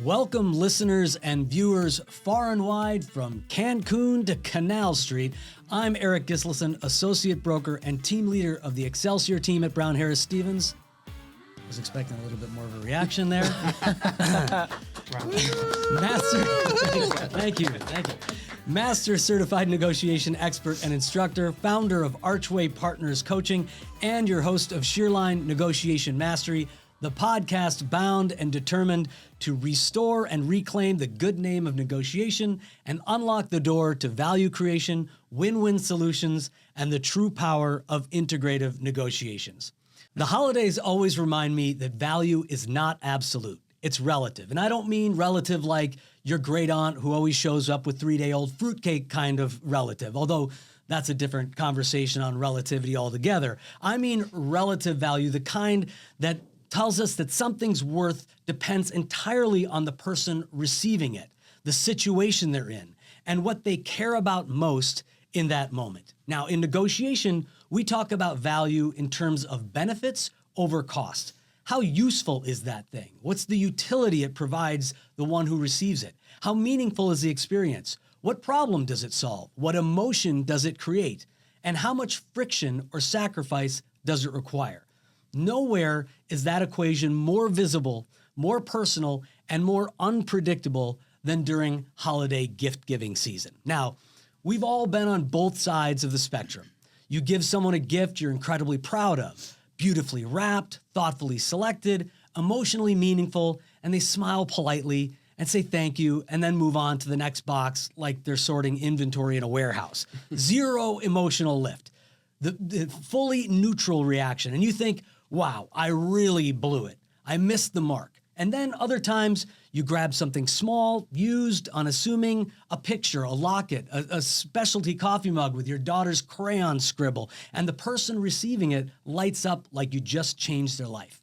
Welcome, listeners and viewers far and wide from Cancun to Canal Street. I'm Eric Gislason, Associate Broker and Team Leader of the Excelsior team at Brown Harris Stevens. I was expecting a little bit more of a reaction there. Thank you. Master Certified Negotiation Expert and Instructor, founder of Archway Partners Coaching, and your host of Shear Negotiation Mastery, the podcast bound and determined to restore and reclaim the good name of negotiation and unlock the door to value creation, win-win solutions, and the true power of integrative negotiations. The holidays always remind me that value is not absolute. It's relative. And I don't mean relative like your great aunt who always shows up with 3-day-old fruitcake kind of relative, although that's a different conversation on relativity altogether. I mean relative value, the kind that tells us that something's worth depends entirely on the person receiving it, the situation they're in, and what they care about most in that moment. Now, in negotiation, we talk about value in terms of benefits over cost. How useful is that thing? What's the utility it provides the one who receives it? How meaningful is the experience? What problem does it solve? What emotion does it create? And how much friction or sacrifice does it require? Nowhere is that equation more visible, more personal, and more unpredictable than during holiday gift-giving season. Now, we've all been on both sides of the spectrum. You give someone a gift you're incredibly proud of, beautifully wrapped, thoughtfully selected, emotionally meaningful, and they smile politely and say thank you and then move on to the next box like they're sorting inventory in a warehouse. Zero emotional lift. The fully neutral reaction. And you think, wow, I really blew it. I missed the mark. And then other times you grab something small, used, unassuming, a picture, a locket, a specialty coffee mug with your daughter's crayon scribble, and the person receiving it lights up like you just changed their life.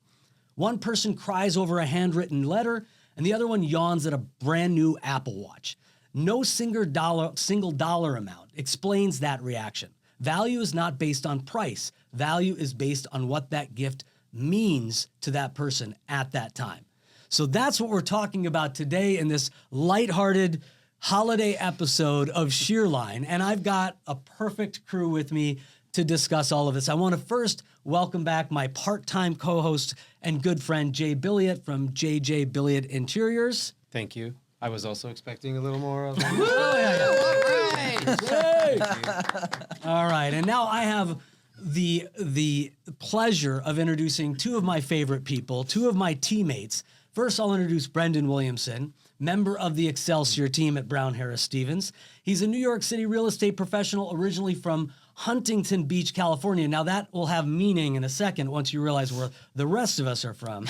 One person cries over a handwritten letter, and the other one yawns at a brand new Apple Watch. No single dollar amount explains that reaction. Value is not based on price. Value is based on what that gift means to that person at that time. So that's what we're talking about today in this lighthearted holiday episode of Shear. And I've got a perfect crew with me to discuss all of this. I want to first welcome back my part-time co-host and good friend, Jay Billiot from JJ Billiot Interiors. Thank you. I was also expecting a little more of All right, and now I have the pleasure of introducing two of my favorite people, two of my teammates. First, I'll introduce Brendan Williamson, member of the Excelsior team at Brown Harris Stevens. He's a New York City real estate professional originally from Huntington Beach, California. Now that will have meaning in a second once you realize where the rest of us are from.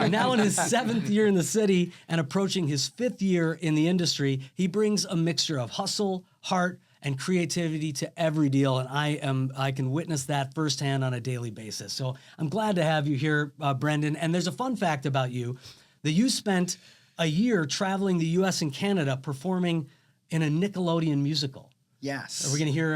Now in his 7th year in the city and approaching his 5th year in the industry, he brings a mixture of hustle, heart, and creativity to every deal, and I can witness that firsthand on a daily basis. So I'm glad to have you here, Brendan. And there's a fun fact about you, that you spent a year traveling the U.S. and Canada performing in a Nickelodeon musical. Yes. Are we going to hear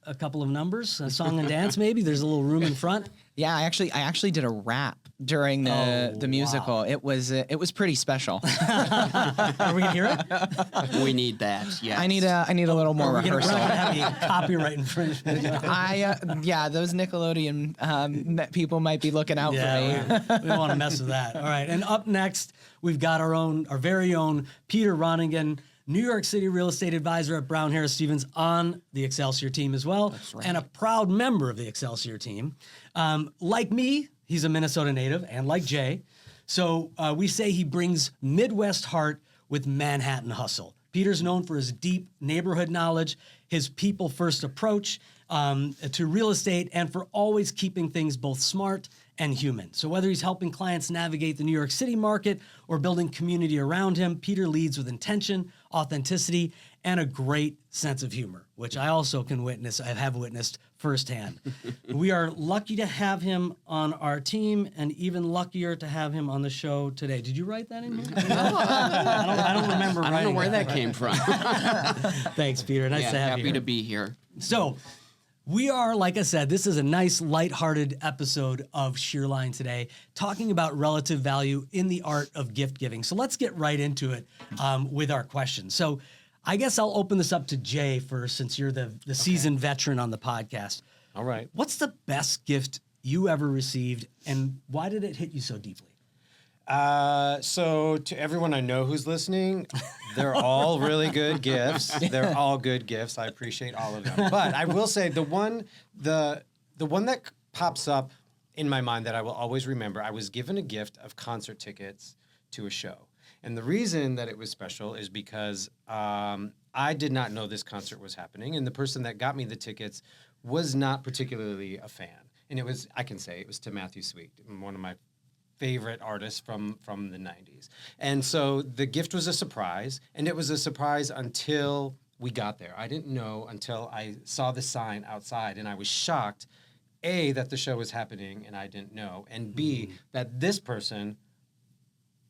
a couple of numbers, a song and dance maybe? There's a little room in front. Yeah, I actually did a rap during the musical. Wow. It was pretty special. Are we gonna hear it? We need that. Yes. I need a little more rehearsal. We're gonna have a copyright infringement. Those Nickelodeon people might be looking out for me. We don't want to mess with that. All right, and up next we've got our very own Peter Ronigan, New York City real estate advisor at Brown Harris Stevens on the Excelsior team as well. That's right. And a proud member of the Excelsior team. Like me, he's a Minnesota native, and like Jay. So we say he brings Midwest heart with Manhattan hustle. Peter's known for his deep neighborhood knowledge, his people-first approach to real estate, and for always keeping things both smart and human. So whether he's helping clients navigate the New York City market or building community around him, Peter leads with intention, authenticity, and a great sense of humor, which I also can witness, I have witnessed firsthand. We are lucky to have him on our team and even luckier to have him on the show today. Did you write that in here? I don't remember writing I don't know where that came from. Thanks, Peter. Nice to have you Happy here. to be here. So, We are, like I said, this is a nice, lighthearted episode of Shear Line today, talking about relative value in the art of gift giving. So let's get right into it with our questions. So I guess I'll open this up to Jay first, since you're the seasoned veteran on the podcast. All right. What's the best gift you ever received, and why did it hit you so deeply? So to everyone I know who's listening, they're all really good gifts. They're all good gifts. I appreciate all of them. But I will say the one that pops up in my mind that I will always remember, I was given a gift of concert tickets to a show. And the reason that it was special is because I did not know this concert was happening, and the person that got me the tickets was not particularly a fan. And it was, I can say, it was to Matthew Sweet, one of my favorite artists from the 90s. And so the gift was a surprise, and it was a surprise until we got there. I didn't know until I saw the sign outside, and I was shocked, A, that the show was happening and I didn't know, and B, that this person,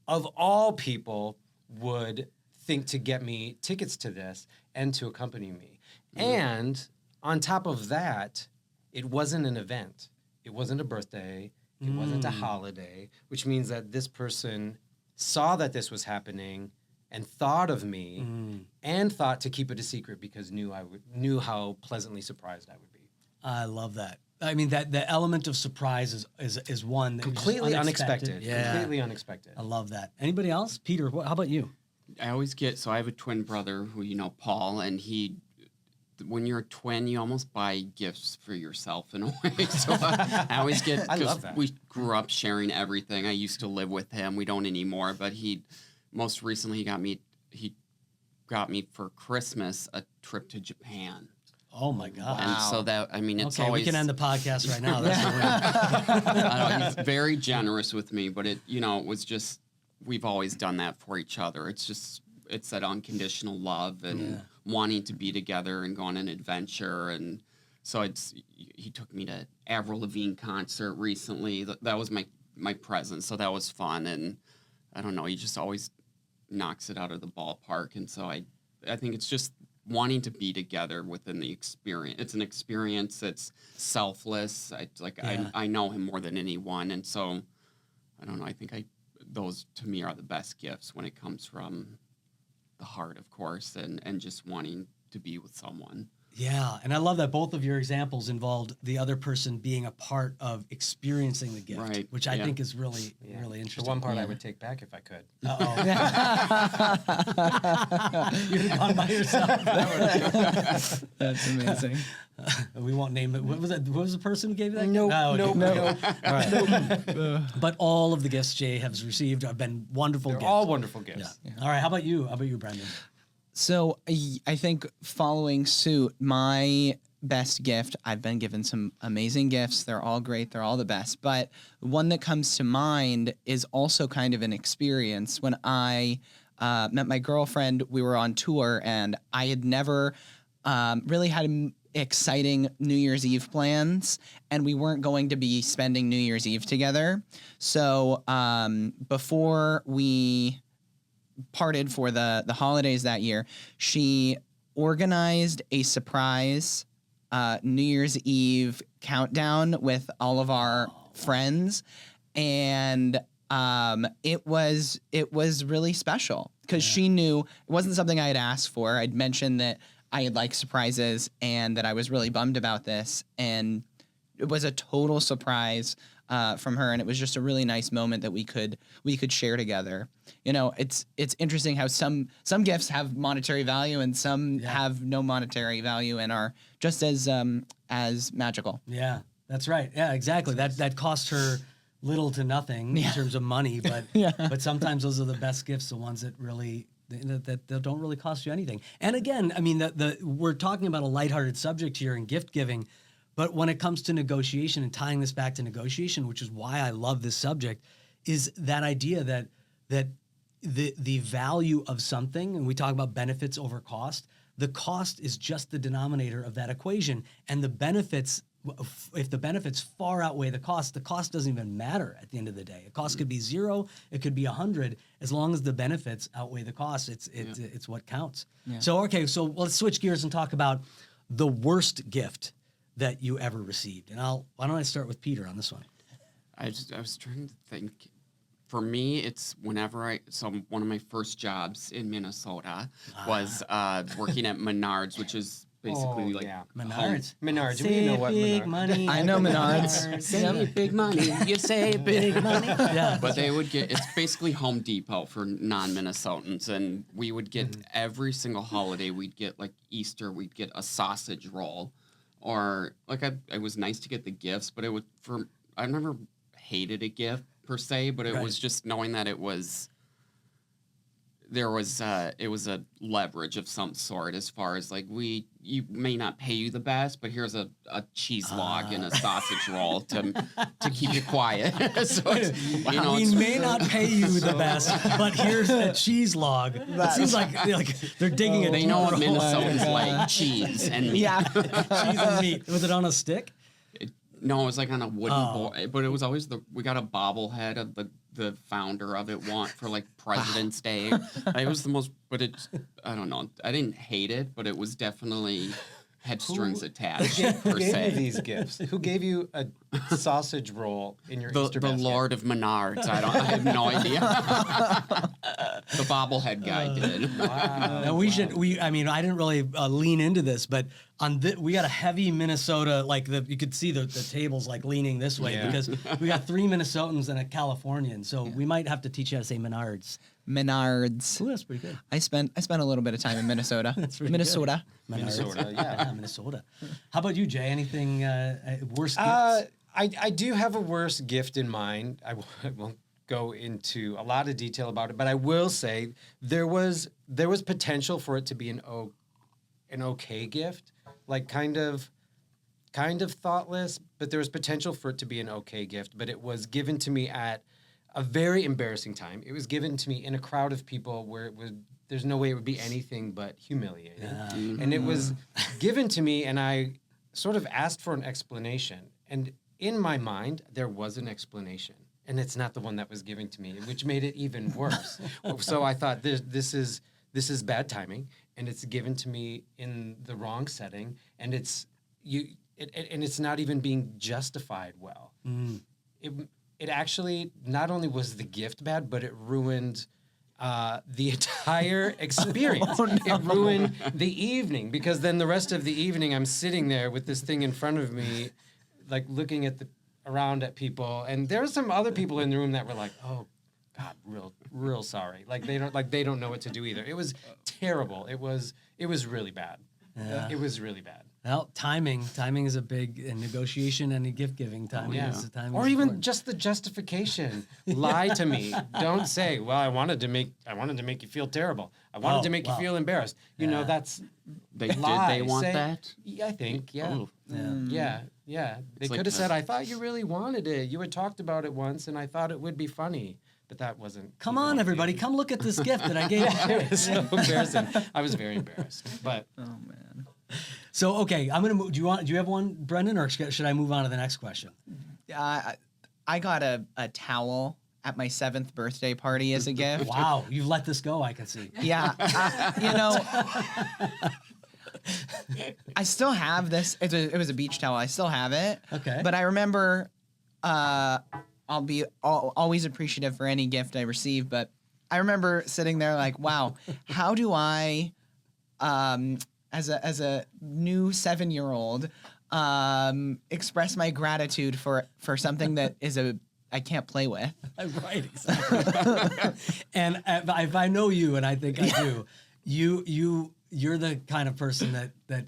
of all people, would think to get me tickets to this and to accompany me. And on top of that, it wasn't an event. It wasn't a birthday. It wasn't a holiday, which means that this person saw that this was happening and thought of me and thought to keep it a secret because knew how pleasantly surprised I would be. I love that. I mean, that the element of surprise is one that Completely was just unexpected. Yeah. Completely unexpected. I love that. Anybody else? Peter, how about you? I always get, so I have a twin brother who, Paul, and when you're a twin, you almost buy gifts for yourself in a way. So I always get, I love that. We grew up sharing everything. I used to live with him. We don't anymore, but most recently he got me for Christmas a trip to Japan. Oh my God. And so that, it's okay, always... we can end the podcast right now. That's the win. I know, he's very generous with me, but it was just, we've always done that for each other. It's that unconditional love and wanting to be together and go on an adventure. And so he took me to Avril Lavigne concert recently. That was my present. So that was fun. And I don't know, he just always knocks it out of the ballpark. And so I think it's just wanting to be together within the experience. It's an experience that's selfless. I know him more than anyone. And so, I don't know, I think those to me are the best gifts when it comes from the heart, of course, and just wanting to be with someone. Yeah, and I love that both of your examples involved the other person being a part of experiencing the gift, Right. which I think is really interesting. The one part I would take back if I could. Uh-oh. You'd have gone by yourself. That's amazing. We won't name it. What was it? What was the person who gave you that? Nope, gift? nope. All right. But all of the gifts Jay has received have been wonderful They're gifts. all wonderful gifts. Yeah. All right. How about you? Brendan? So I think following suit, my best gift, I've been given some amazing gifts. They're all great. They're all the best. But one that comes to mind is also kind of an experience. When I met my girlfriend, we were on tour, and I had never really had exciting New Year's Eve plans, and we weren't going to be spending New Year's Eve together. So before we parted for the holidays that year, she organized a surprise New Year's Eve countdown with all of our friends, and it was really special because she knew it wasn't something I had asked for. I'd mentioned that I had liked surprises and that I was really bummed about this, and it was a total surprise from her, and it was just a really nice moment that we could share together. It's interesting how some gifts have monetary value and some have no monetary value and are just as magical. Yeah, that's right. Yeah, exactly. That cost her little to nothing in terms of money, but but sometimes those are the best gifts, the ones that really that don't really cost you anything. And again, I mean, we're talking about a lighthearted subject here in gift giving. But when it comes to negotiation and tying this back to negotiation, which is why I love this subject, is that idea that the value of something, and we talk about benefits over cost, the cost is just the denominator of that equation. And the benefits, if the benefits far outweigh the cost doesn't even matter at the end of the day. A cost could be 0, it could be 100. As long as the benefits outweigh the cost, it's what counts. Yeah. So let's switch gears and talk about the worst gift that you ever received? And why don't I start with Peter on this one? I was trying to think. For me, it's whenever one of my first jobs in Minnesota was working at Menards, which is basically Menards. Menards. We Save know what big Menards. money. I know Menards. Save big money. You save big money. Yeah. But they would get, it's basically Home Depot for non-Minnesotans. And we would get every single holiday, we'd get like Easter, we'd get a sausage roll. Or like it was nice to get the gifts, but I never hated a gift per se, but it was just knowing that it was a leverage of some sort as far as like you may not pay you the best, but here's a cheese log and a sausage roll to keep you quiet. So We may not pay you the best, but here's a cheese log. It seems like they're digging a they know what deep hole. Minnesotans like cheese and meat. Yeah. Cheese and meat. Was it on a stick? No, it was like on a wooden bowl, but it was always we got a bobblehead of the founder of it for like President's Day. It was the most, but I don't know. I didn't hate it, but it was definitely had strings attached Who per gave you se. these gifts? Who gave you a sausage roll in your Easter The basket? Lord of Menards. I have no idea. The bobblehead guy did. Wow. Now I didn't really lean into this, but we got a heavy Minnesota, you could see the tables like leaning this way because we got 3 Minnesotans and a Californian, so we might have to teach you how to say Menards. Menards. Ooh, that's pretty good. I spent a little bit of time in Minnesota. That's pretty Minnesota. Minnesota, yeah. Minnesota. How about you, Jay? Anything worst gifts? I do have a worse gift in mind. I won't go into a lot of detail about it, but I will say there was potential for it to be an okay gift, like kind of thoughtless, but there was potential for it to be an okay gift. But it was given to me at a very embarrassing time. It was given to me in a crowd of people where there's no way it would be anything but humiliating. And it was given to me, and I sort of asked for an explanation. And in my mind, there was an explanation. And it's not the one that was given to me, which made it even worse. So I thought this is bad timing, and it's given to me in the wrong setting, and it's not even being justified well. It actually not only was the gift bad, but it ruined the entire experience. It ruined the evening, because then the rest of the evening I'm sitting there with this thing in front of me, like looking around at people, and there were some other people in the room that were like, "Oh, God, real sorry." Like they don't know what to do either. It was terrible. It was really bad. Yeah. It was really bad. Well, timing is a big negotiation and gift giving. Timing is Or even important. just the justification. Lie to me. Don't say, "Well, I wanted to make you feel terrible. I wanted to make you feel embarrassed." You know, that's Did lie. they want Say- that? Yeah, I think. Yeah. Oh. Yeah. They It's like could have the- said, "I thought you really wanted it. You had talked about it once, and I thought it would be funny." But that wasn't. Come on, everybody, come look at this gift that I gave you. It was so embarrassing. I was very embarrassed. But Oh man. So, okay, I'm gonna move. Do you have one, Brendan, or should I move on to the next question? I got a towel at my 7th birthday party as a gift. Wow, you've let this go. I can see. Yeah, I still have this. It was a beach towel. I still have it. Okay. But I remember, I'll be always appreciative for any gift I receive. But I remember sitting there like, wow, how do I, as a new 7-year-old, express my gratitude for something that I can't play with. Right, exactly. And if I know you, and I think I do, you're the kind of person that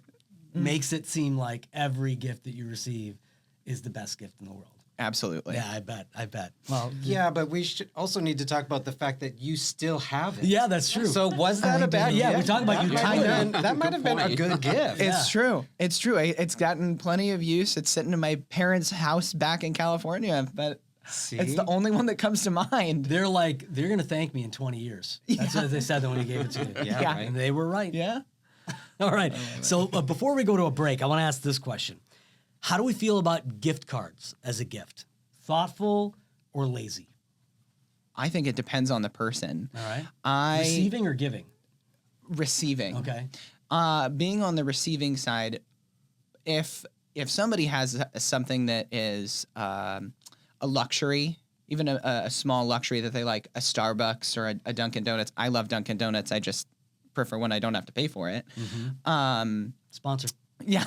makes it seem like every gift that you receive is the best gift in the world. Absolutely. Yeah, I bet. Well, yeah, but we should also need to talk about the fact that you still have it. yeah, that's true. So was that a bad Yeah, gift? we're talking about you That might have been a good gift. It's true. It's true. It's gotten plenty of use. It's sitting in my parents' house back in California, but See? it's the only one that comes to mind. they're gonna thank me in 20 years. That's what they said when you gave it to you. Yeah, Yeah. right. And they were right. Yeah. All right. So before we go to a break, I want to ask this question. How do we feel about gift cards as a gift? Thoughtful or lazy? I think it depends on the person. All right. Receiving or giving? Receiving. Okay. Being on the receiving side, if if somebody has something that is a luxury, even a small luxury that they like, a Starbucks or a Dunkin' Donuts. I love Dunkin' Donuts. I just prefer when I don't have to pay for it. Sponsor. Yeah.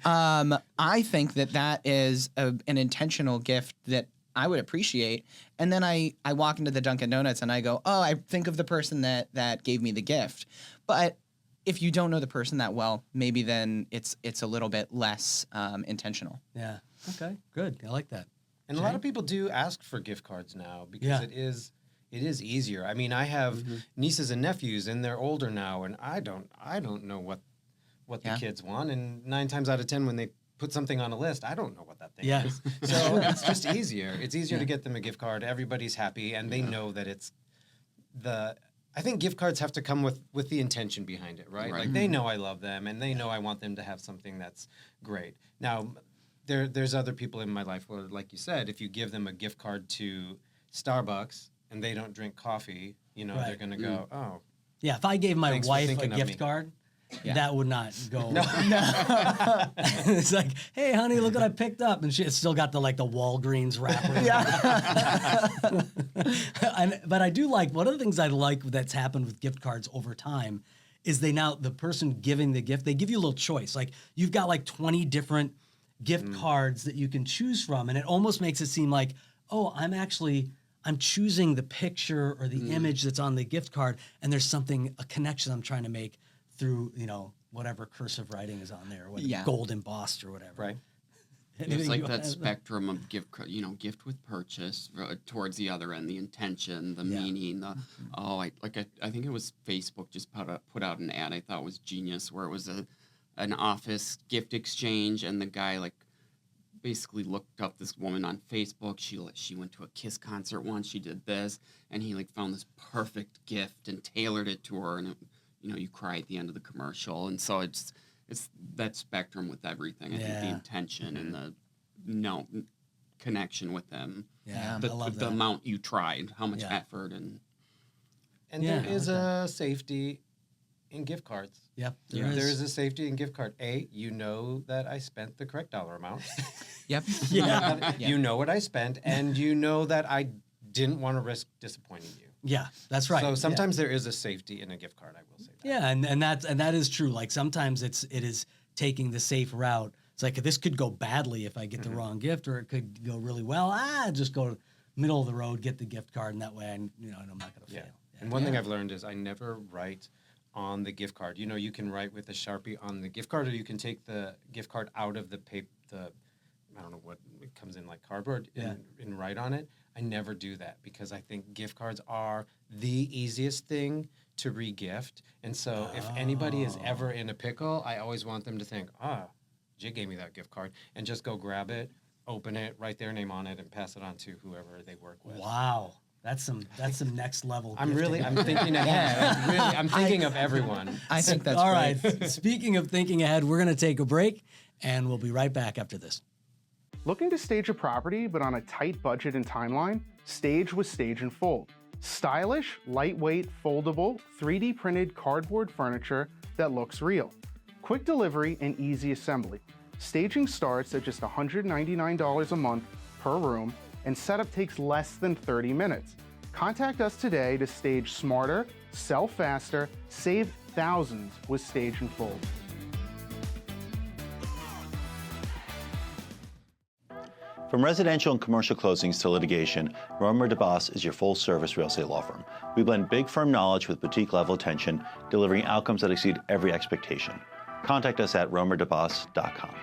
I think that is an intentional gift that I would appreciate. And then I walk into the Dunkin' Donuts and I go, oh, I think of the person that gave me the gift. But if you don't know the person that well, maybe then it's a little bit less intentional. Yeah. Okay. Good. I like that. And a lot of people do ask for gift cards now because it is easier. I mean, I have nieces and nephews, and they're older now, and I don't know what the kids want. And 9 times out of 10, when they put something on a list, I don't know what that thing is. So it's just easier. It's easier to get them a gift card. Everybody's happy, and they know that it's I think gift cards have to come with the intention behind it, right? Like they know I love them, and they know I want them to have something that's great. Now, there's other people in my life where, like you said, if you give them a gift card to Starbucks and they don't drink coffee, they're going to go, oh. Yeah, if I gave my Thanks for wife a thinking of me. gift card, that would not go. No. It's like, hey, honey, look what I picked up. And it's still got the Walgreens wrapper. But I do like, one of the things I like that's happened with gift cards over time is the person giving the gift, they give you a little choice. Like, you've got 20 different gift cards that you can choose from. And it almost makes it seem like, oh, I'm choosing the picture or the image that's on the gift card, and there's a connection I'm trying to make through, whatever cursive writing is on there, gold embossed or whatever. Right. It's like that spectrum of gift with purchase towards the other end, the intention, the meaning, I think it was Facebook just put out an ad I thought was genius, where it was an office gift exchange, and the guy basically looked up this woman on Facebook. She went to a Kiss concert once. She did this, and he found this perfect gift and tailored it to her, and you cry at the end of the commercial. And so it's that spectrum with everything. I think the intention and the connection with them. Yeah, the, I love the that. amount you tried, how much effort and there is a safety in gift cards. Yep. There is a safety in gift card. You know that I spent the correct dollar amount. Yep. You know what I spent, and you know that I didn't want to risk disappointing you. Yeah, that's right. So sometimes there is a safety in a gift card. I will say that. Yeah, and that is true. Sometimes it is taking the safe route. It's like, this could go badly if I get the wrong gift, or it could go really well. Just go middle of the road, get the gift card, and that way I'm not going to fail. Yeah. And one thing I've learned is I never write on the gift card. You can write with a Sharpie on the gift card, or you can take the gift card out of the paper, I don't know what it comes in, cardboard, and write on it. I never do that because I think gift cards are the easiest thing to re-gift. And so if anybody is ever in a pickle, I always want them to think, Jay gave me that gift card, and just go grab it, open it, write their name on it, and pass it on to whoever they work with. Wow. That's some next level. I'm thinking ahead. I'm thinking of everyone. I think that's all great. right. Speaking of thinking ahead, we're going to take a break, and we'll be right back after this. Looking to stage a property but on a tight budget and timeline? Stage with Stage and Fold. Stylish, lightweight, foldable, 3D printed cardboard furniture that looks real. Quick delivery and easy assembly. Staging starts at just $199 a month per room, and setup takes less than 30 minutes. Contact us today to stage smarter, sell faster, save thousands with Stage and Fold. From residential and commercial closings to litigation, Romer DeBoss is your full-service real estate law firm. We blend big firm knowledge with boutique-level attention, delivering outcomes that exceed every expectation. Contact us at romerdeboss.com.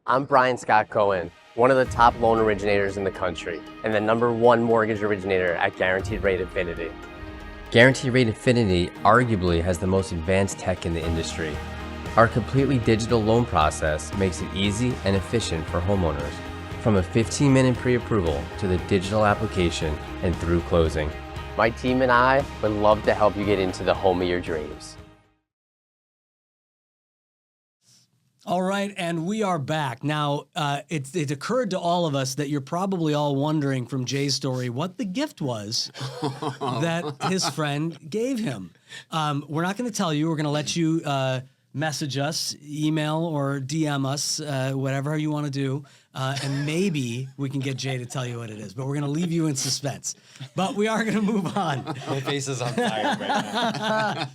I'm Brian Scott Cohen, one of the top loan originators in the country, and the #1 mortgage originator at Guaranteed Rate Infinity. Guaranteed Rate Infinity arguably has the most advanced tech in the industry. Our completely digital loan process makes it easy and efficient for homeowners, from a 15-minute pre-approval to the digital application and through closing. My team and I would love to help you get into the home of your dreams. All right, and we are back. Now, it occurred to all of us that you're probably all wondering from Jay's story what the gift was that his friend gave him. We're not going to tell you. We're going to let you message us, email, or DM us, whatever you want to do, and maybe we can get Jay to tell you what it is. But we're going to leave you in suspense. But we are going to move on. My face is on fire right now.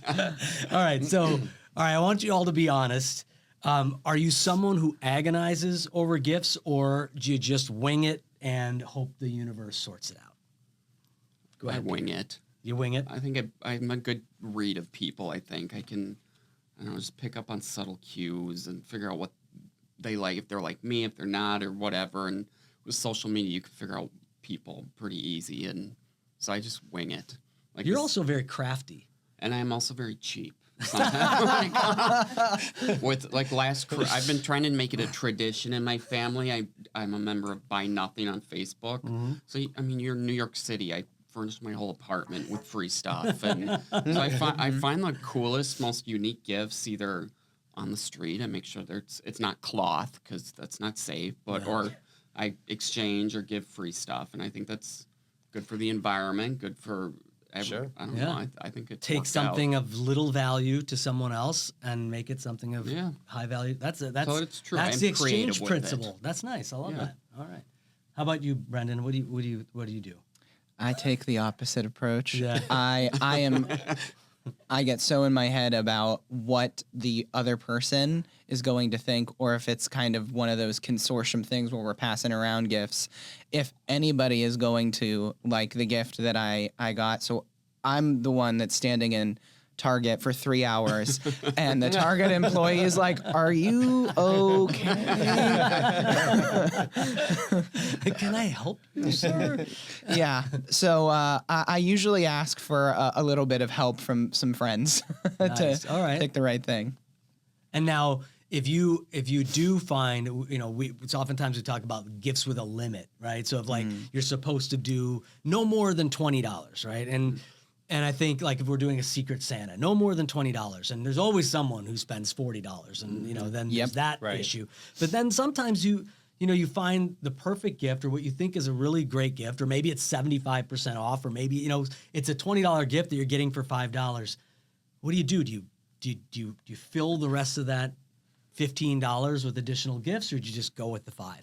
All right, so I want you all to be honest. Are you someone who agonizes over gifts, or do you just wing it and hope the universe sorts it out? Go ahead. I wing it. You wing it? I think I'm a good read of people. I think I can, I don't know, just pick up on subtle cues and figure out what they like, if they're like me, if they're not, or whatever. And with social media, you can figure out people pretty easy. And so I just wing it. Like You're also very crafty. and I'm also very cheap. With like I've been trying to make it a tradition in my family. I'm a member of Buy Nothing on Facebook. So I mean, you're in New York City. I furnished my whole apartment with free stuff, and so I find the coolest, most unique gifts either on the street. I make sure that it's not cloth because that's not safe, but or I exchange or give free stuff, and I think that's good for the environment, good for. Sure. I don't know. I think it Take something of little value to someone else and make it something of high value. That's So it's true. That's I'm the exchange creative with principle. it. That's nice. I love that. All right. How about you, Brendan? What do you do? I take the opposite approach. Yeah. I get so in my head about what the other person is going to think, or if it's kind of one of those consortium things where we're passing around gifts. If anybody is going to like the gift that I got, so I'm the one that's standing in Target for 3 hours, and the Target employee is like, "Are you okay? Can I help you, sir? Yeah. So I usually ask for a little bit of help from some friends Nice. to All right. pick the right thing. And now, if you do find, it's oftentimes we talk about gifts with a limit, right? So if like you're supposed to do no more than $20, right? And I think like if we're doing a Secret Santa, no more than $20, and there's always someone who spends $40, and then there's that issue. But then sometimes you find the perfect gift, or what you think is a really great gift, or maybe it's 75% off, or maybe it's a $20 gift that you're getting for $5. What do you do? Do you fill the rest of that $15 with additional gifts, or do you just go with the $5?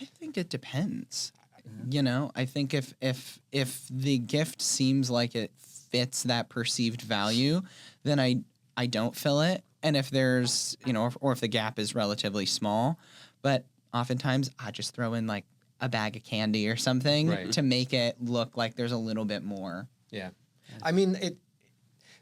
I think it depends. I think if the gift seems like it fits that perceived value, then I don't fill it. And if there's, or if the gap is relatively small, but oftentimes I just throw in like a bag of candy or something to make it look like there's a little bit more. Yeah. I mean,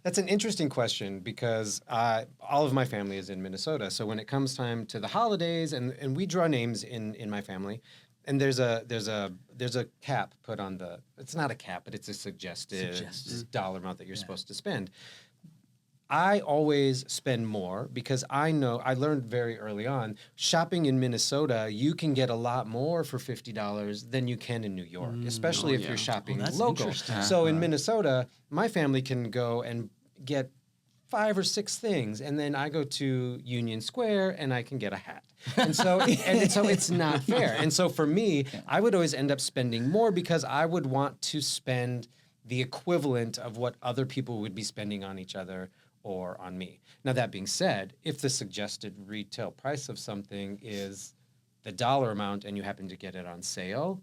that's an interesting question because all of my family is in Minnesota. So when it comes time to the holidays, and we draw names in my family, and there's a cap put on the. It's not a cap, but it's a suggested dollar amount that you're supposed to spend. I always spend more because I learned very early on, shopping in Minnesota, you can get a lot more for $50 than you can in New York, especially if you're shopping that's local. interesting. So in Minnesota, my family can go and get 5 or 6 things, and then I go to Union Square and I can get a hat. And so it's not fair. And so for me, I would always end up spending more because I would want to spend the equivalent of what other people would be spending on each other or on me. Now, that being said, if the suggested retail price of something is the dollar amount and you happen to get it on sale,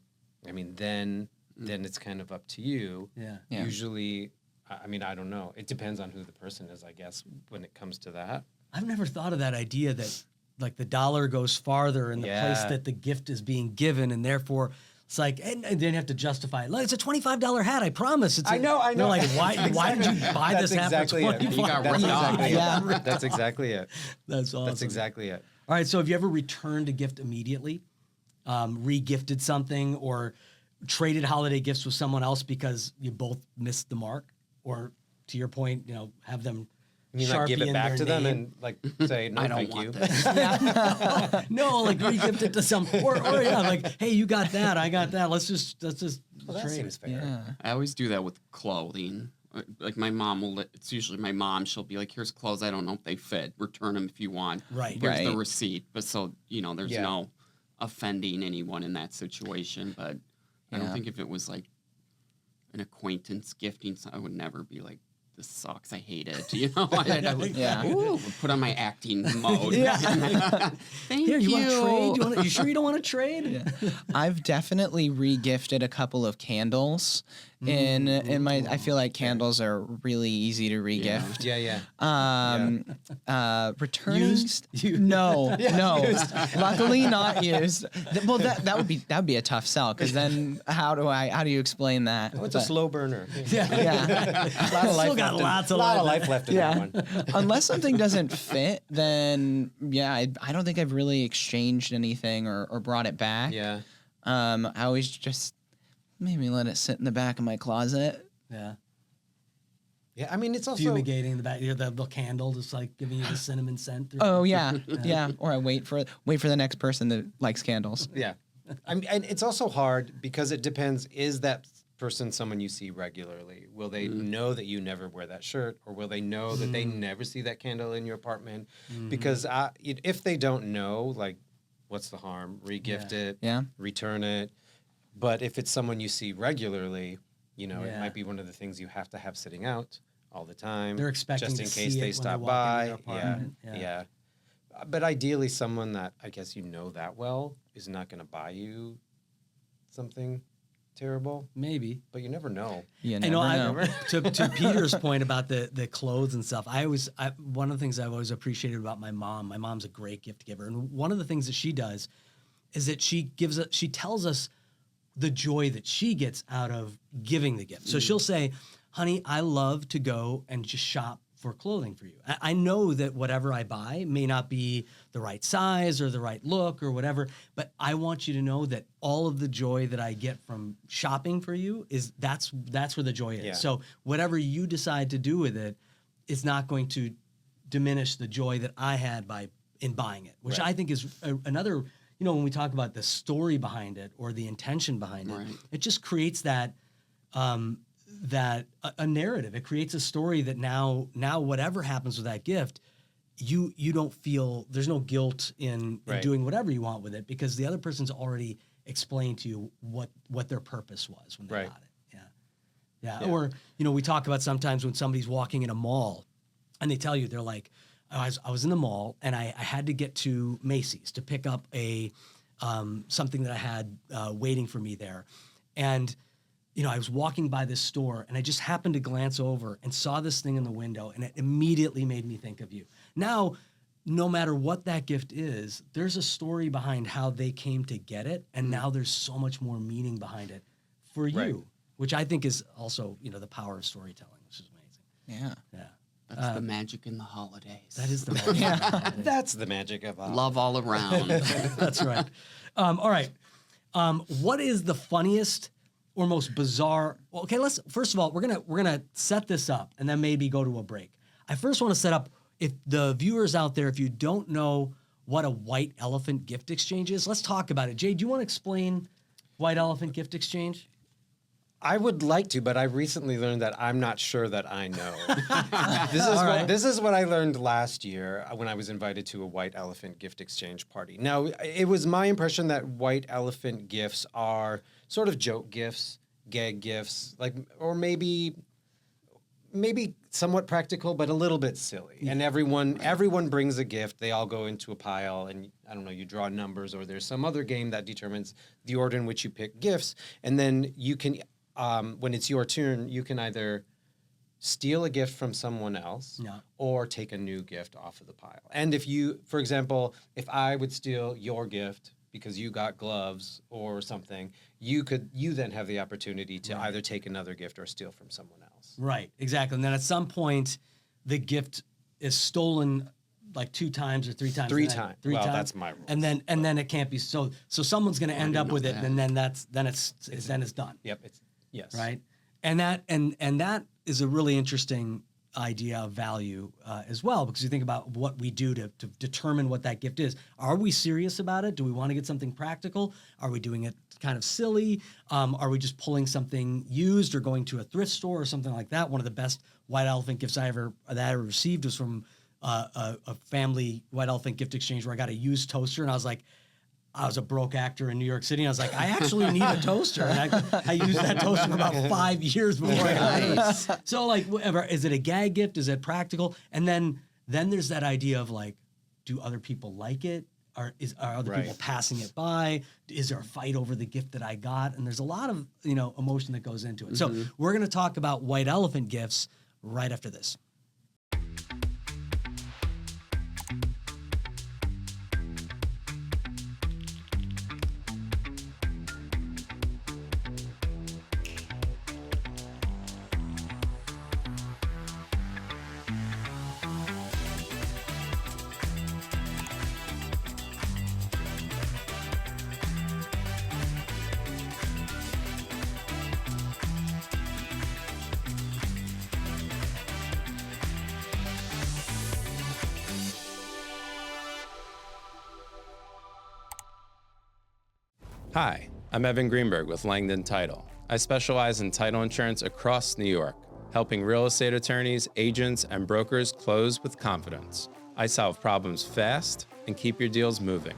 I mean, then it's kind of up to you. Yeah. Usually, I mean, I don't know. It depends on who the person is, I guess, when it comes to that. I've never thought of that idea that like the dollar goes farther in the place that the gift is being given, and therefore it's like, and then you have to justify it. Like, it's a $25 hat, I promise. I know. They're like, why did you buy this hat for $25? You got ripped off. That's exactly it. That's awesome. That's exactly it. All right, so have you ever returned a gift immediately, re-gifted something, or traded holiday gifts with someone else because you both missed the mark? Or to your point, have them You like give it Sharpie in back their to them name. and like say no, I don't thank want you. this. No, like re-gift it to some, or like, hey, you got that, I got that. Let's just Well, that trade seems it. fair. Yeah. I always do that with clothing. like my mom will. It's usually my mom. She'll be like, "Here's clothes. I don't know if they fit. Return them if you want. Right. Here's the Right. receipt." But so there's Yeah. no offending anyone in that situation. But I don't Yeah. think if it was like an acquaintance gifting, I would never be like, "This sucks. I hate it." I would, Yeah. ooh, put on my acting mode. Yeah. Thank Here, you you. want to trade? You sure you don't want to trade? Yeah. I've definitely re-gifted a couple of candles. In my, I feel like candles are really easy to re-gift. Yeah. Returning Used? no, luckily not used. Well, that would be a tough sell, because then how do you explain that? Oh, it's a But- slow burner. Yeah. Lot of Still got lots of life left in that one. Unless something doesn't fit, then I don't think I've really exchanged anything or brought it back. Yeah. I always just maybe let it sit in the back of my closet. Yeah. Yeah, I mean, it's also Fumigating the back, the little candle, just like giving you the cinnamon scent. Oh yeah, yeah. Or I wait for the next person that likes candles. Yeah. I mean, and it's also hard because it depends. Is that person someone you see regularly? Will they know that you never wear that shirt, or will they know that they never see that candle in your apartment? Because if they don't know, like, what's the harm? Regift it, Yeah. return it. But if it's someone you see regularly, it Yeah. might be one of the things you have to have sitting out all the time. They're expecting just in to case see they it when stop they walk by. into their apartment. Yeah. But ideally, someone that I guess you know that well is not going to buy you something terrible. Maybe. But you never know. You I never know. know. To Peter's point about the clothes and stuff, one of the things I've always appreciated about my mom's a great gift giver, and one of the things that she does is that she tells us the joy that she gets out of giving the gift. So she'll say, "Honey, I love to go and just shop for clothing for you. I know that whatever I buy may not be the right size or the right look or whatever, but I want you to know that all of the joy that I get from shopping for you that's where the joy is. Yeah. So whatever you decide to do with it is not going to diminish the joy that I had in buying it, which Right. I think is another, when we talk about the story behind it or the intention behind Right. it just creates that a narrative. It creates a story that now whatever happens with that gift, you don't feel there's no guilt in Right. doing whatever you want with it, because the other person's already explained to you what their purpose was when they Right. got it. Yeah. Or we talk about sometimes when somebody's walking in a mall and they tell you, they're like, I was in the mall and I had to get to Macy's to pick up a something that I had waiting for me there, and I was walking by this store and I just happened to glance over and saw this thing in the window, and it immediately made me think of you. Now, no matter what that gift is, there's a story behind how they came to get it, and now there's so much more meaning behind it for you, Right. which I think is also, the power of storytelling, which is amazing. Yeah. Yeah. That's the magic in the holidays. That is the magic. That's the magic of love all around. That's right. All right. What is the funniest or most bizarre? Well, okay, first of all, we're gonna set this up and then maybe go to a break. I first want to set up, if the viewers out there, if you don't know what a white elephant gift exchange is, let's talk about it. Jay, do you want to explain white elephant gift exchange? I would like to, but I recently learned that I'm not sure that I know. This is what I learned last year when I was invited to a white elephant gift exchange party. Now, it was my impression that white elephant gifts are sort of joke gifts, gag gifts, or maybe somewhat practical, but a little bit silly. And everyone brings a gift. They all go into a pile, and I don't know, you draw numbers, or there's some other game that determines the order in which you pick gifts, and then you can. When it's your turn, you can either steal a gift from someone else or take a new gift off of the pile. And for example, if I would steal your gift because you got gloves or something, you then have the opportunity to either take another gift or steal from someone else. Right, exactly. And then at some point, the gift is stolen like 2 times or 3 times. Three times. Well, that's my rules. And then it can't be so someone's going to end up with it, and then it's done. Yep. Yes. Right. And that is a really interesting idea of value as well, because you think about what we do to determine what that gift is. Are we serious about it? Do we want to get something practical? Are we doing it kind of silly? Are we just pulling something used or going to a thrift store or something like that? One of the best white elephant gifts I ever received was from a family white elephant gift exchange where I got a used toaster, and I was a broke actor in New York City. And I was like, I actually need a toaster. And I used that toaster for about 5 years before I got it. So like, whatever, is it a gag gift? Is it practical? And then there's that idea of like, do other people like it? Are other people passing it by? Is there a fight over the gift that I got? And there's a lot of, emotion that goes into it. So we're going to talk about white elephant gifts right after this. Hi, I'm Evan Greenberg with Langdon Title. I specialize in title insurance across New York, helping real estate attorneys, agents, and brokers close with confidence. I solve problems fast and keep your deals moving.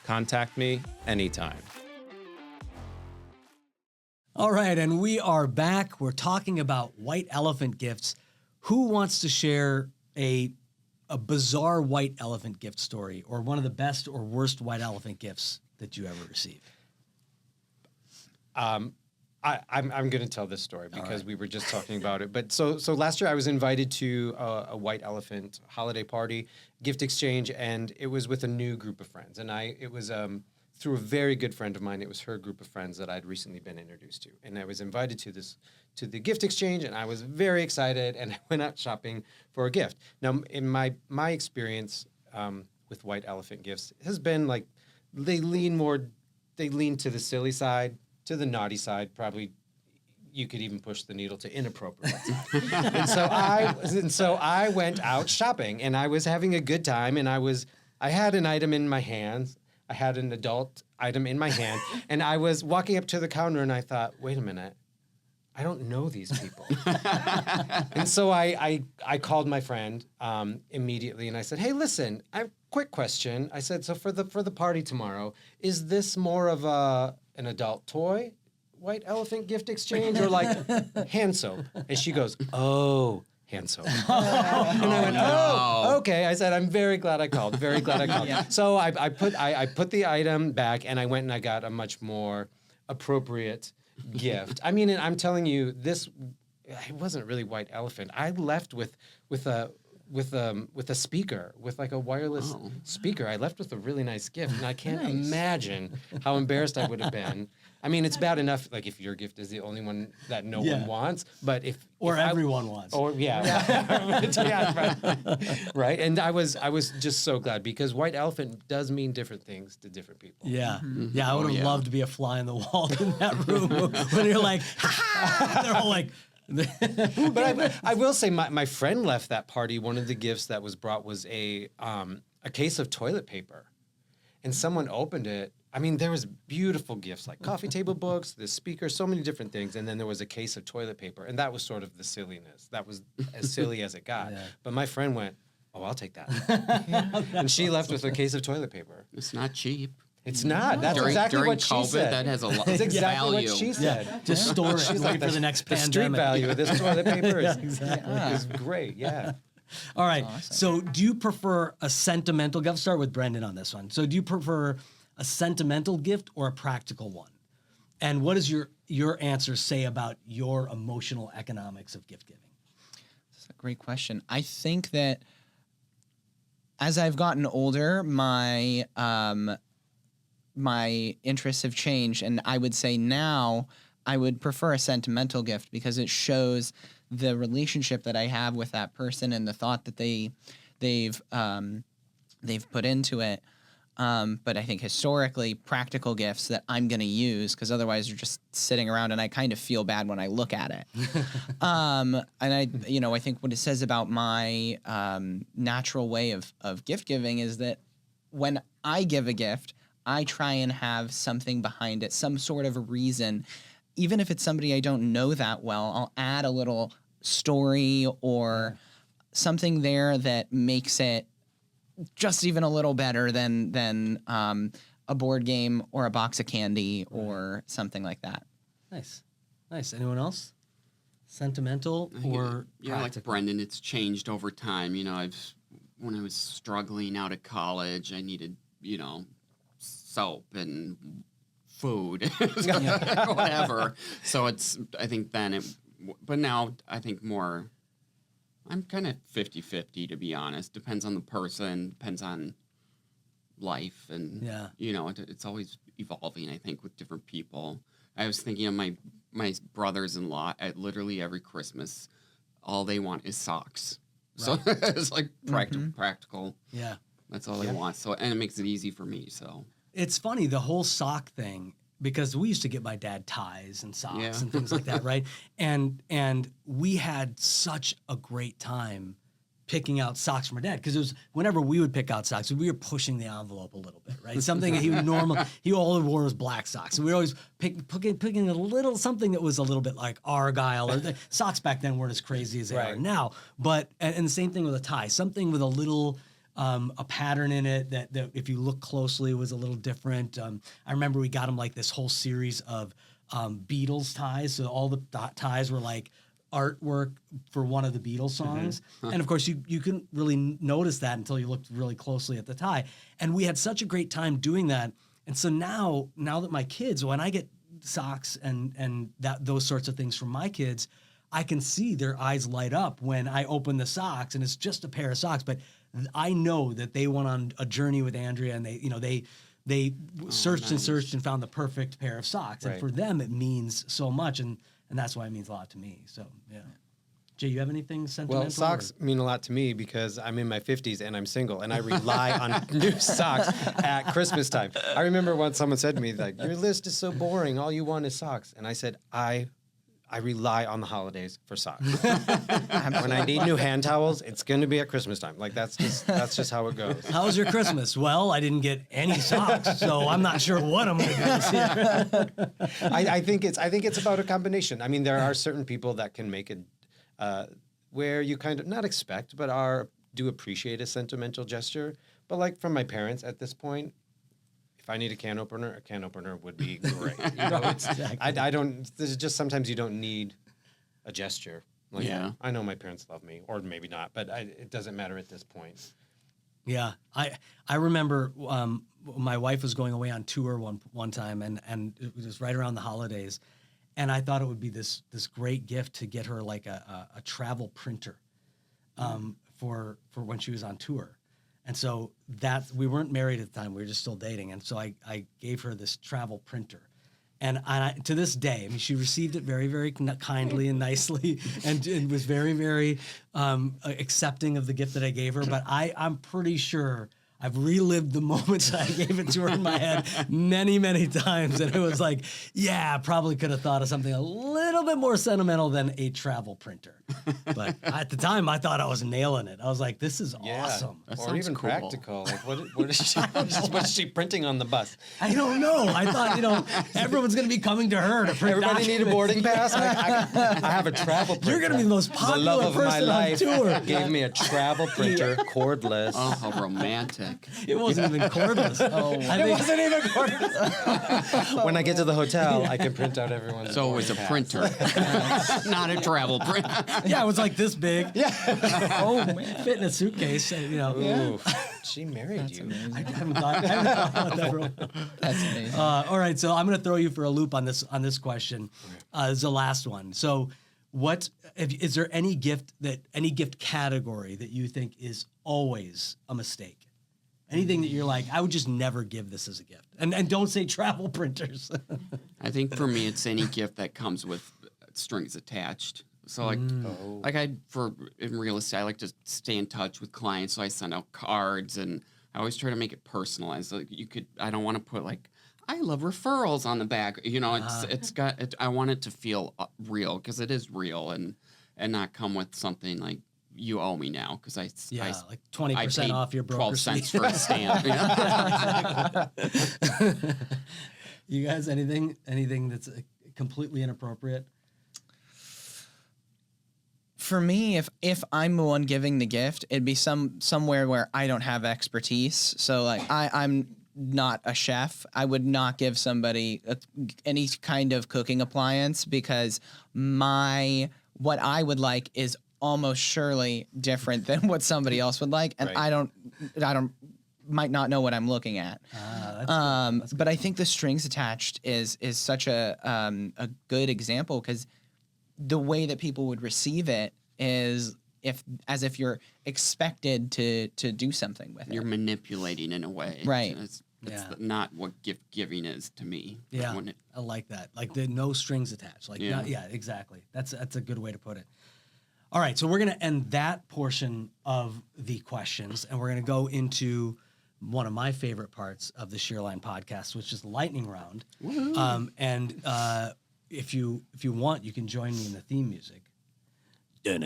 Contact me anytime. All right, and we are back. We're talking about white elephant gifts. Who wants to share a bizarre white elephant gift story, or one of the best or worst white elephant gifts that you ever received? I'm going to tell this story because we were just talking about it. But so last year I was invited to a white elephant holiday party, gift exchange, and it was with a new group of friends. And it was through a very good friend of mine. It was her group of friends that I'd recently been introduced to, and I was invited to the gift exchange, and I was very excited, and I went out shopping for a gift. Now, in my experience with white elephant gifts has been like they lean to the silly side, to the naughty side. Probably you could even push the needle to inappropriate. and so I went out shopping, and I was having a good time, and I had an item in my hands. I had an adult item in my hand, and I was walking up to the counter, and I thought, wait a minute, I don't know these people. And so I called my friend immediately, and I said, hey, listen, I have a quick question. I said, so for the party tomorrow, is this more of an adult toy, white elephant gift exchange, or like hand soap? And she goes, oh, hand soap. And I went, oh, okay. I said, I'm very glad I called. Very glad I called. Yeah. So I put the item back, and I went and I got a much more appropriate gift. I mean, and I'm telling you, it wasn't really white elephant. I left with a speaker, with like a wireless speaker. I left with a really nice gift, and I can't imagine how embarrassed I would have been. I mean, it's bad enough like if your gift is the only one that no one wants, but if everyone wants. Or right. And I was just so glad, because white elephant does mean different things to different people. Yeah, yeah. I would have loved to be a fly in the wall in that room when you're like, ha! They're all like. But I will say, my friend left that party. One of the gifts that was brought was a case of toilet paper, and someone opened it. I mean, there was beautiful gifts like coffee table books, the speaker, so many different things, and then there was a case of toilet paper, and that was sort of the silliness. That was as silly as it got. Yeah. But my friend went, "Oh, I'll take that," and she left with a case of toilet paper. It's not cheap. It's not. That's exactly during what she COVID, said. That has a lot of That's exactly value. what she said. Yeah. Just store it, wait for the next the pandemic. street value of this toilet paper is is great. Yeah. All right. Awesome. So do you prefer a sentimental gift? I'll start with Brendan on this one. So do you prefer a sentimental gift or a practical one? And what does your answer say about your emotional economics of gift giving? That's a great question. I think that as I've gotten older, my interests have changed, and I would say now I would prefer a sentimental gift because it shows the relationship that I have with that person and the thought that they've put into it. But I think historically, practical gifts that I'm going to use, because otherwise you're just sitting around and I kind of feel bad when I look at it. And I think what it says about my natural way of gift giving is that when I give a gift, I try and have something behind it, some sort of a reason. Even if it's somebody I don't know that well, I'll add a little story or something there that makes it just even a little better than a board game or a box of candy or something like that. Nice. Anyone else? Sentimental or yeah, like Brendan, it's changed over time. When I was struggling out of college, I needed, soap and food, whatever. So I think then but now I think more, I'm kind of 50-50, to be honest. Depends on the person, depends on life. And, it's always evolving, I think, with different people. I was thinking of my brothers-in-law at literally every Christmas. All they want is socks. Right. So it's like practical. Yeah. That's all they want. So, and it makes it easy for me. So it's funny, the whole sock thing, because we used to get my dad ties and socks and things like that, right? And we had such a great time picking out socks from our dad, because it was whenever we would pick out socks, we were pushing the envelope a little bit, right? Something that he all he wore was black socks. So we were always picking a little something that was a little bit like Argyle, or the socks back then weren't as crazy as they are now. But and the same thing with a tie, something with a little a pattern in it that if you look closely was a little different. I remember we got him like this whole series of Beatles ties, so all the ties were like artwork for one of the Beatles songs. And of course you couldn't really notice that until you looked really closely at the tie. And we had such a great time doing that. And so now that my kids, when I get socks and those sorts of things from my kids, I can see their eyes light up when I open the socks, and it's just a pair of socks, but I know that they went on a journey with Andrea, and they searched and searched and found the perfect pair of socks. And for them, it means so much. And that's why it means a lot to me. So, yeah. Jay, you have anything sentimental? Well, socks mean a lot to me because I'm in my 50s and I'm single, and I rely on new socks at Christmas time. I remember once someone said to me, like, your list is so boring. All you want is socks. And I said, I rely on the holidays for socks. When I need new hand towels, it's going to be at Christmas time. Like, that's just how it goes. How was your Christmas? Well, I didn't get any socks, so I'm not sure what I'm going to do this year. I think it's about a combination. I mean, there are certain people that can make it where you kind of not expect, but do appreciate a sentimental gesture. But like from my parents at this point, if I need a can opener would be great. Exactly. I don't. There's just sometimes you don't need a gesture. Like, yeah. I know my parents love me, or maybe not, but it doesn't matter at this point. Yeah, I remember my wife was going away on tour one time, and it was right around the holidays, and I thought it would be this great gift to get her like a travel printer, for when she was on tour. And so we weren't married at the time, we were just still dating. And so I gave her this travel printer. And to this day, I mean, she received it very, very kindly and nicely, and was very, very accepting of the gift that I gave her. But I'm pretty sure I've relived the moments I gave it to her in my head many, many times. And it was like, yeah, probably could have thought of something a little bit more sentimental than a travel printer. But at the time, I thought I was nailing it. I was like, this is awesome. Or even cool. practical. Like, what is she printing on the bus? I don't know. I thought, everyone's going to be coming to her to print Everybody need a documents. boarding pass? I have a travel printer. You're going to be the most The popular love of my person life on tour. gave me a travel printer, cordless. Oh, how romantic. It wasn't even cordless. It wasn't even cordless. When I get to the hotel, I can print out everyone's. So it was a boarding pass. printer, not a travel printer. Yeah, it was like this big. Yeah. Oh man, fit in a suitcase. Ooh, she married you. I haven't thought about that. Bro. That's amazing. All right, so I'm going to throw you for a loop on this question. This is the last one. So, is there any gift category that you think is always a mistake? Anything that you're like, I would just never give this as a gift, and don't say travel printers. I think for me, it's any gift that comes with strings attached. So in real estate, I like to stay in touch with clients. So I send out cards, and I always try to make it personalized. Like I don't want to put like, I love referrals on the back. You know, I want it to feel real, because it is real, and not come with something like, you owe me now, because I like 20% off your broker 12 cents for a stamp. You guys, anything that's completely inappropriate? For me, if I'm the one giving the gift, it'd be somewhere where I don't have expertise. So like I'm not a chef. I would not give somebody any kind of cooking appliance, because what I would like is almost surely different than what somebody else would like, and I don't might not know what I'm looking at. That's good. But I think the strings attached is such a good example, because the way that people would receive it is as if you're expected to do something with it. You're manipulating in a way. Right. It's not what gift giving is to me. Yeah, I like that. Like the no strings attached. Like exactly. That's a good way to put it. All right, so we're going to end that portion of the questions, and we're going to go into one of my favorite parts of the Shearline podcast, which is the lightning round. And if you want, you can join me in the theme music. You're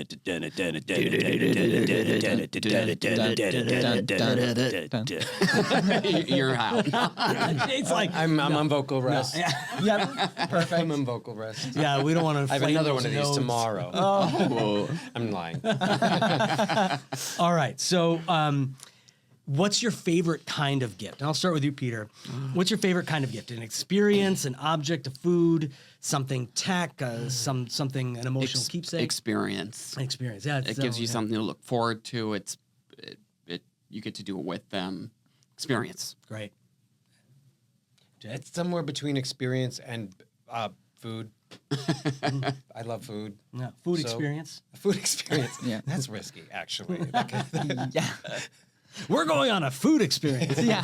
out. It's like I'm on vocal rest. No, yeah. Yep, perfect. I'm on vocal rest. Yeah, we don't want to. I have another one of these notes tomorrow. Oh, I'm lying. All right. So, what's your favorite kind of gift? And I'll start with you, Peter. What's your favorite kind of gift? An experience, an object, a food, something tech, something, an emotional keepsake? Experience. Experience, yeah. It gives you something to look forward to. You get to do it with them. Experience. Great. It's somewhere between experience and food. I love food. Yeah. Food experience. Food experience. Yeah. That's risky, actually. Yeah. We're going on a food experience. Yeah.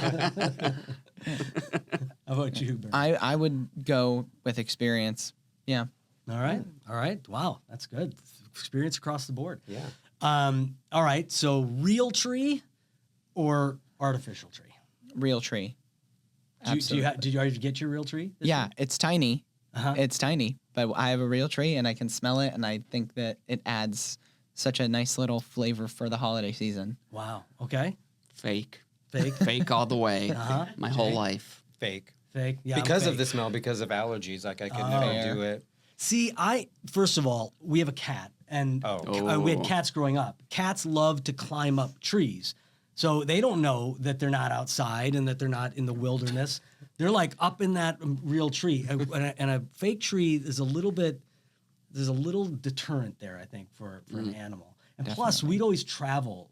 How about you, Bernie? I would go with experience. Yeah. All right. Wow, that's good. Experience across the board. Yeah. All right. So, real tree or artificial tree? Real tree. Did you already get your real tree? Yeah, year? it's tiny. Uh-huh. It's tiny, but I have a real tree and I can smell it, and I think that it adds such a nice little flavor for the holiday season. Wow. Okay. Fake. Fake all the way. Uh-huh. My whole life. Fake. Yeah. Because I'm of the fake. smell, because of allergies, like I could never do it. See, first of all, we have a cat, and we had cats growing up. Cats love to climb up trees. So they don't know that they're not outside and that they're not in the wilderness. They're like up in that real tree. And a fake tree is there's a little deterrent there, I think, for an animal. And plus, we'd always travel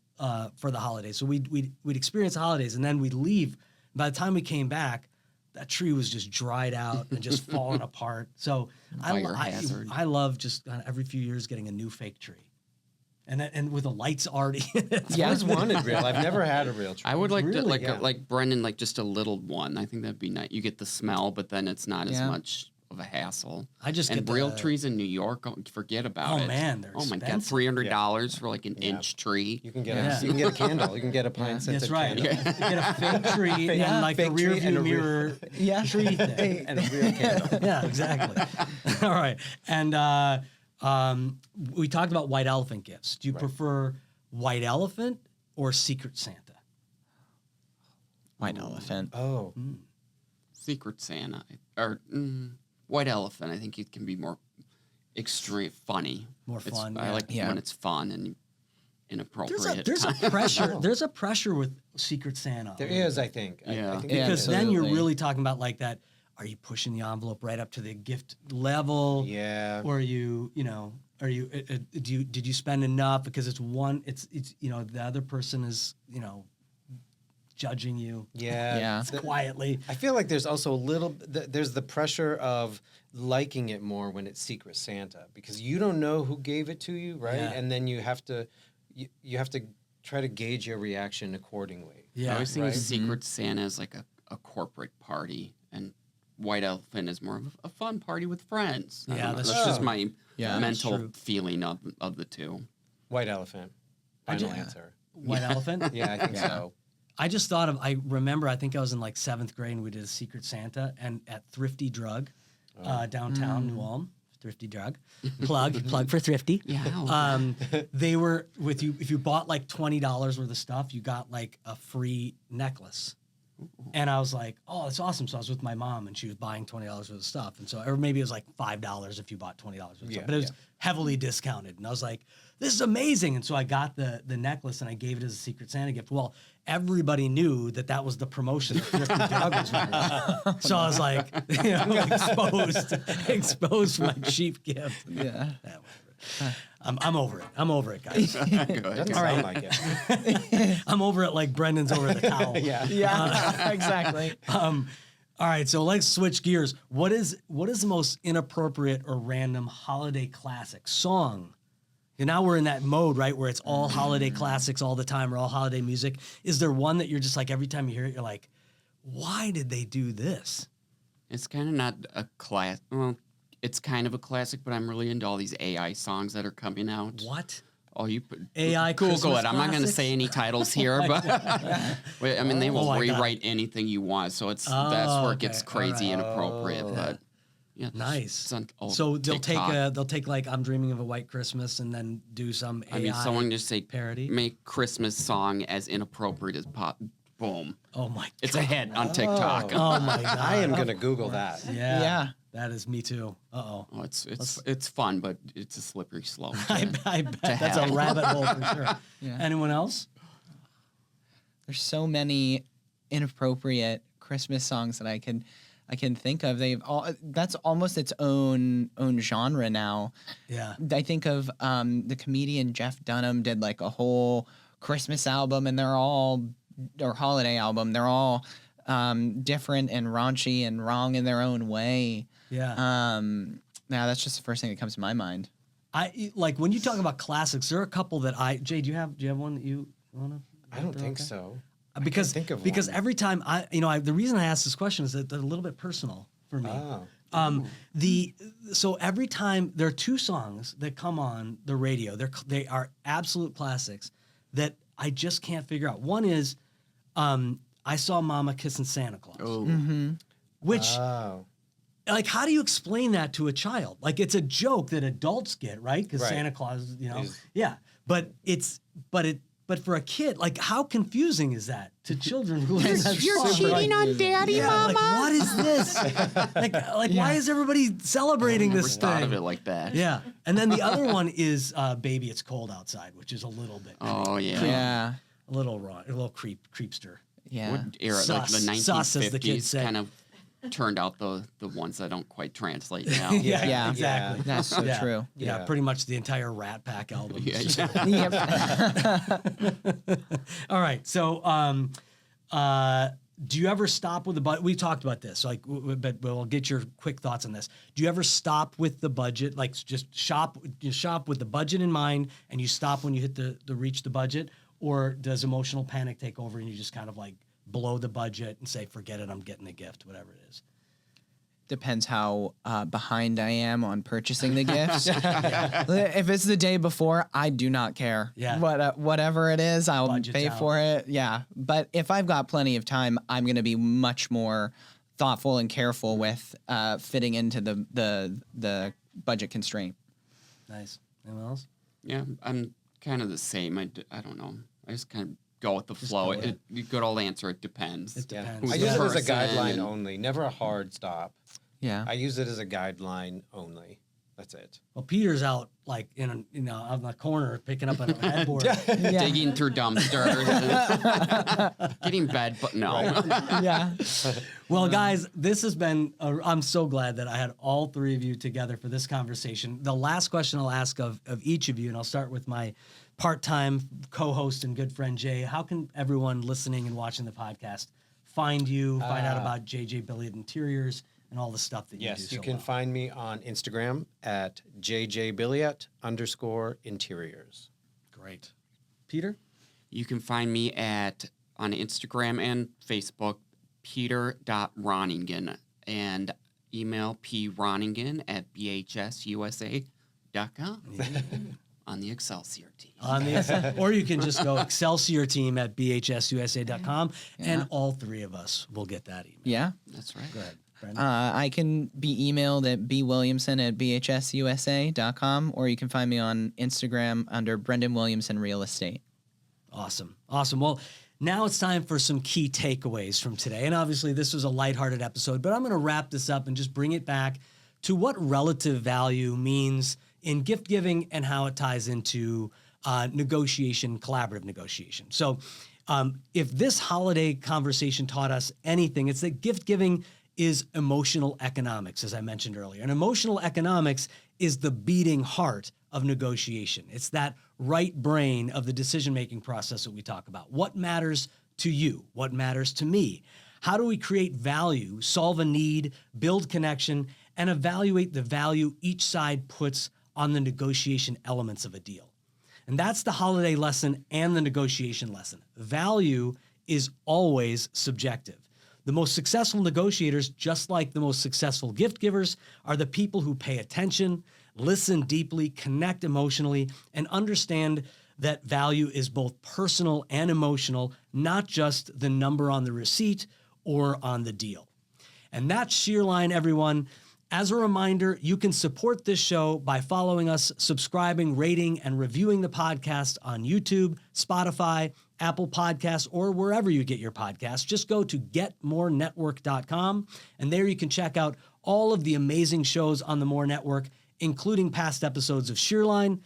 for the holidays. So we'd experience the holidays, and then we'd leave. By the time we came back, that tree was just dried out and just falling apart. So I love just every few years getting a new fake tree. And with the lights already in it. I always wanted real. I've never had a real tree. I would like Really? like Brendan, like just a little one. I think that'd be nice. You get the smell, but then it's not as much of a hassle. I just and get real trees in New York, forget about it. Oh man, they're my god, expensive. $300 for like an inch tree. You can get a candle. You can get a pine scented That's right. candle. Get a fake tree and like a fake rear tree and view a real- mirror tree thing. And a real candle. Yeah, exactly. All right. And we talked about white elephant gifts. Do you prefer white elephant or Secret Santa? White elephant. Oh. Secret Santa or white elephant. I think it can be more extreme, funny. More fun. I like when it's fun and inappropriate. There's a pressure. There's a pressure with Secret Santa. There is, I think. Yeah. I think Because there is. then you're Absolutely. really talking about like that. Are you pushing the envelope right up to the gift level? Yeah. Or are you did you spend enough because it's the other person is judging you Yeah. quietly. I feel like there's also there's the pressure of liking it more when it's Secret Santa, because you don't know who gave it to you, right? Yeah. And then you have to try to gauge your reaction accordingly. I Yeah. always think Right. of Secret Santa as like a corporate party, and White Elephant is more of a fun party with friends. I Yeah, don't know. that's just true. my Yeah. mental True. feeling of the two. White elephant. Final answer. White elephant. Yeah, I think so. I just thought of, I remember, I think I was in like 7th grade and we did a Secret Santa and at Thrifty Drug downtown New Ulm. Thrifty Drug. Plug for Thrifty. Yeah. They were with you, if you bought like $20 worth of stuff, you got like a free necklace. And I was like, oh, that's awesome. So I was with my mom and she was buying $20 worth of stuff. And so, or maybe it was like $5 if you bought $20 worth of stuff, but it was heavily discounted. And I was like, this is amazing. And so I got the necklace and I gave it as a Secret Santa gift. Well, everybody knew that was the promotion that Thrifty Drug was running. So I was like, exposed for my cheap gift. Yeah. I'm over it. I'm over it, guys. Doesn't sound like it. I'm over it like Brendan's over the towel. Yeah, exactly. All right, so let's switch gears. What is the most inappropriate or random holiday classic song? And now we're in that mode, right, where it's all holiday classics all the time or all holiday music. Is there one that you're just like, every time you hear it, you're like, why did they do this? It's kind of not a class. Well, it's kind of a classic, but I'm really into all these AI songs that are coming out. What? Oh, you AI Google Christmas it. I'm not going to classics? say any titles here, but wait, I mean they will I got rewrite anything you want, so that's where it gets crazy and inappropriate. But yeah, Nice. it's on So they'll TikTok. take like "I'm Dreaming of a White Christmas" and then do some AI I mean, someone just say parody. make Christmas song as inappropriate as pop. Boom, Oh my! it's a hit on TikTok. Oh my God! I am going to Google that. Yeah. Yeah. That is me too. Uh-oh. Oh, it's fun, but it's a slippery slope. I bet that's a rabbit hole for sure. Yeah. Anyone else? There's so many inappropriate Christmas songs that I can think of. That's almost its own genre now. Yeah. I think of the comedian Jeff Dunham did like a whole Christmas album, and or holiday album. They're all different and raunchy and wrong in their own way. Yeah. Now that's just the first thing that comes to my mind. I like when you talk about classics. There are a couple that Jay, do you have one that you wanna? I don't think so. Because think of because one. every time the reason I ask this question is that they're a little bit personal for me. Oh. So every time there are two songs that come on the radio, they are absolute classics that I just can't figure out. One is I Saw Mama Kissing Santa Claus. Oh, Which Oh. like how do you explain that to a child? Like it's a joke that adults get, right? Because Right. Santa Claus, Is- yeah. But for a kid, like how confusing is that to children who listen to that song? on Daddy, Yeah, like what is this? like why is everybody celebrating never this thought thing? of it like that. Yeah, and then the other one is "Baby, It's Cold Outside," which is a little bit, Oh yeah. Yeah. a little wrong, a little creepster. Yeah. What era? Like the Sus, sus, as the 1950s kids say. kind of turned out the ones that don't quite translate now. Yeah. exactly. That's so Yeah. true. Yeah, Yeah. pretty much the entire Rat Pack album. Yeah, It's just- yeah. Yep. All right, so do you ever stop with the budget? We talked about this, like, but we'll get your quick thoughts on this. Do you ever stop with the budget, like just shop with the budget in mind, and you stop when you hit the reach the budget, or does emotional panic take over and you just kind of like blow the budget and say, forget it, I'm getting the gift, whatever it is? Depends how behind I am on purchasing the gifts. If it's the day before, I do not care. Yeah. Whatever it is, I'll Budget's pay out. for it. Yeah. But if I've got plenty of time, I'm going to be much more thoughtful and careful with fitting into the budget constraint. Nice. Anyone else? Yeah, I'm kind of the same. I don't know. I just kind of go with the flow. go with it. Good old answer. It depends. It depends. Who's I the use it as a person guideline and- only, never a hard stop. Yeah. I use it as a guideline only. That's it. Well, Peter's out like out in the corner picking up a headboard. Digging through dumpsters, and getting bed, but no. Yeah. Well, guys, this has been, I'm so glad that I had all three of you together for this conversation. The last question I'll ask of each of you, and I'll start with my part-time co-host and good friend, Jay. How can everyone listening and watching the podcast find you, find out about JJ Billiard Interiors, and all the stuff that you do Yes, you so can well? find me on Instagram at jjbilliot_interiors. Great. Peter? You can find me on Instagram and Facebook, peter.roningen, and email proningen@bhsusa.com. on the Excelsior team. Or you can just go Excelsior team at bhsusa.com, and all three of us will get that email. Yeah. That's right. Go ahead, Brendan. I can be emailed at bwilliamson@bhsusa.com, or you can find me on Instagram under Brendan Williamson Real Estate. Awesome. Well, now it's time for some key takeaways from today. And obviously, this was a lighthearted episode, but I'm going to wrap this up and just bring it back to what relative value means in gift giving and how it ties into negotiation, collaborative negotiation. So if this holiday conversation taught us anything, it's that gift giving is emotional economics, as I mentioned earlier. And emotional economics is the beating heart of negotiation. It's that right brain of the decision-making process that we talk about. What matters to you? What matters to me? How do we create value, solve a need, build connection, and evaluate the value each side puts on the negotiation elements of a deal? And that's the holiday lesson and the negotiation lesson. Value is always subjective. The most successful negotiators, just like the most successful gift givers, are the people who pay attention, listen deeply, connect emotionally, and understand that value is both personal and emotional, not just the number on the receipt or on the deal. And that's Shearline, everyone. As a reminder, you can support this show by following us, subscribing, rating, and reviewing the podcast on YouTube, Spotify, Apple Podcasts, or wherever you get your podcasts. Just go to getmorenetwork.com, and there you can check out all of the amazing shows on the More Network, including past episodes of Shearline.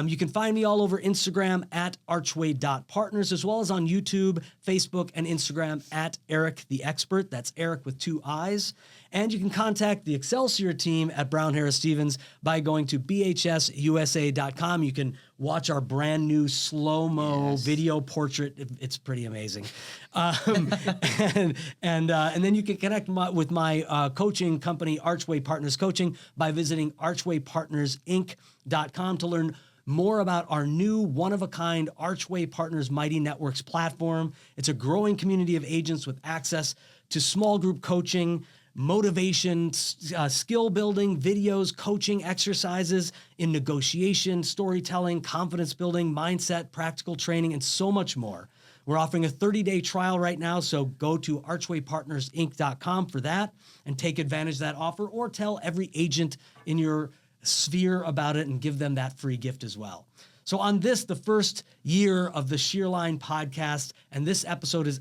You can find me all over Instagram at archway.partners, as well as on YouTube, Facebook, and Instagram at Eric the Expert. That's Eric with 2 I's. And you can contact the Excelsior team at Brown Harris Stevens by going to bhsusa.com. You can watch our brand new slow-mo video portrait. It's pretty amazing. And then you can connect with my coaching company, Archway Partners Coaching, by visiting archwaypartnersinc.com to learn more about our new one-of-a-kind Archway Partners Mighty Networks platform. It's a growing community of agents with access to small group coaching, motivation, skill building, videos, coaching exercises in negotiation, storytelling, confidence building, mindset, practical training, and so much more. We're offering a 30-day trial right now, so go to archwaypartnersinc.com for that and take advantage of that offer, or tell every agent in your sphere about it and give them that free gift as well. So on this, the first year of the Shearline podcast, and this episode is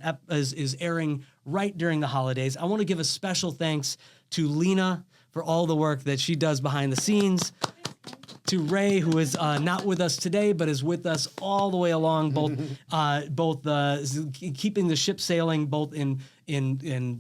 airing right during the holidays, I want to give a special thanks to Lena for all the work that she does behind the scenes, to Ray, who is not with us today, but is with us all the way along, both keeping the ship sailing, both in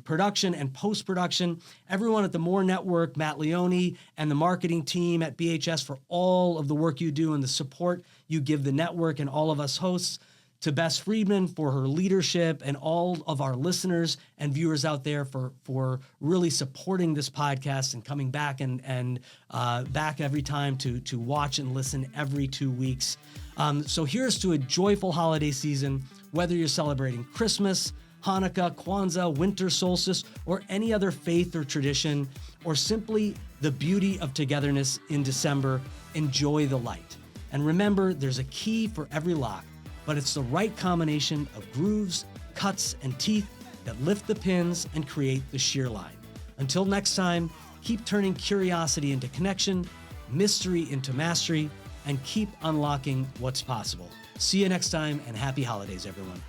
production and post-production. Everyone at the More Network, Matt Leone, and the marketing team at BHS for all of the work you do and the support you give the network and all of us hosts. To Bess Friedman for her leadership, and all of our listeners and viewers out there for really supporting this podcast and coming back and back every time to watch and listen every 2 weeks. So here's to a joyful holiday season, whether you're celebrating Christmas, Hanukkah, Kwanzaa, winter solstice, or any other faith or tradition, or simply the beauty of togetherness in December. Enjoy the light. And remember, there's a key for every lock, but it's the right combination of grooves, cuts, and teeth that lift the pins and create the shear line. Until next time, keep turning curiosity into connection, mystery into mastery, and keep unlocking what's possible. See you next time, and happy holidays, everyone.